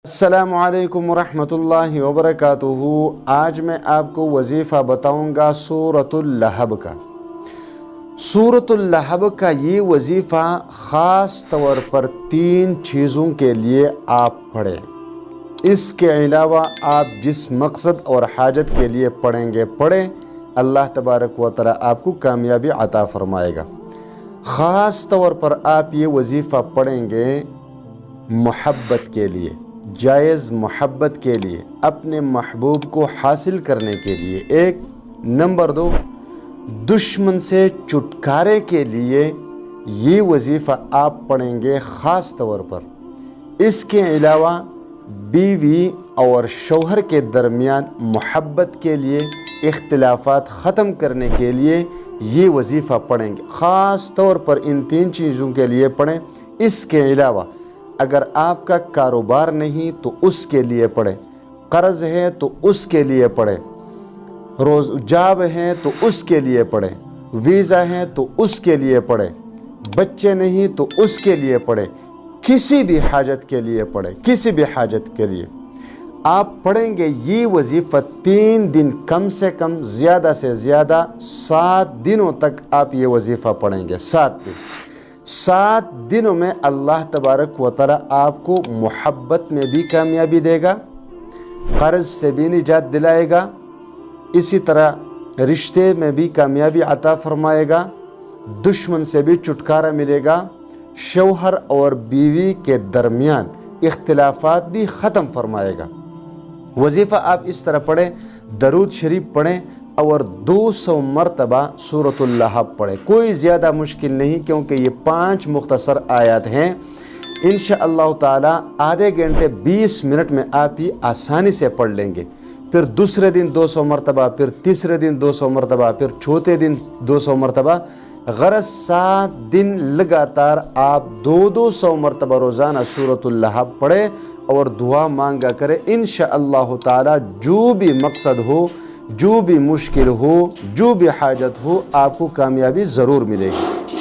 अस्सलामु अलैकुम वरहमतुल्लाहि वबरकातुहू। आज मैं आपको वजीफ़ा बताऊंगा सूरतुल लहब का। सूरतुल लहब का ये वजीफ़ा ख़ास तौर पर 3 चीज़ों के लिए आप पढ़ें। इसके अलावा आप जिस मकसद और हाजत के लिए पढ़ें, अल्लाह तबारक व तआला आपको कामयाबी अता फ़रमाएगा। ख़ास तौर पर आप ये वजीफ़ा पढ़ेंगे मोहब्बत के लिए, जायज़ मोहब्बत के लिए, अपने महबूब को हासिल करने के लिए। 1 नंबर 2 दुश्मन से छुटकारे के लिए ये वजीफ़ा आप पढ़ेंगे ख़ास तौर पर। इसके अलावा बीवी और शौहर के दरमियान मोहब्बत के लिए, इख्तिलाफात ख़त्म करने के लिए ये वजीफ़ा पढ़ेंगे। ख़ास तौर पर इन 3 चीज़ों के लिए पढ़ें। इसके अलावा अगर आपका कारोबार नहीं तो उसके लिए पढ़ें, कर्ज़ है तो उसके लिए पढ़ें, रोज़ जॉब है तो उसके लिए पढ़ें, वीज़ा है तो उसके लिए पढ़ें, बच्चे नहीं तो उसके लिए पढ़ें, किसी भी हाजत के लिए पढ़ें, किसी भी हाजत के लिए आप पढ़ेंगे ये वजीफ़ा 3 दिन, कम से कम ज़्यादा से ज़्यादा 7 दिनों तक आप ये वजीफ़ा पढ़ेंगे। 7 दिन, 7 दिनों में अल्लाह तबारक व तआला आपको मोहब्बत में भी कामयाबी देगा, कर्ज़ से भी निजात दिलाएगा, इसी तरह रिश्ते में भी कामयाबी अता फरमाएगा, दुश्मन से भी छुटकारा मिलेगा, शौहर और बीवी के दरमियान इख्तिलाफात भी ख़त्म फरमाएगा। वजीफ़ा आप इस तरह पढ़ें, दरूद शरीफ पढ़ें और 200 मरतबा सूरतुल लहब पढ़े। कोई ज़्यादा मुश्किल नहीं, क्योंकि ये 5 मुख्तसर आयत हैं। इंशाअल्लाह ताला आधे घंटे 20 मिनट में आप ये आसानी से पढ़ लेंगे। फिर दूसरे दिन 200 मरतबा, फिर तीसरे दिन 200 मरतबा, फिर चौथे दिन 200 मरतबा। गरज 7 दिन लगातार आप 200 मरतबा रोज़ाना सूरतुल लहब पढ़े और दुआ मांगा करें। इंशाअल्लाह ताला जो भी मकसद हो, जो भी मुश्किल हो, जो भी हाजत हो, आपको कामयाबी ज़रूर मिलेगी।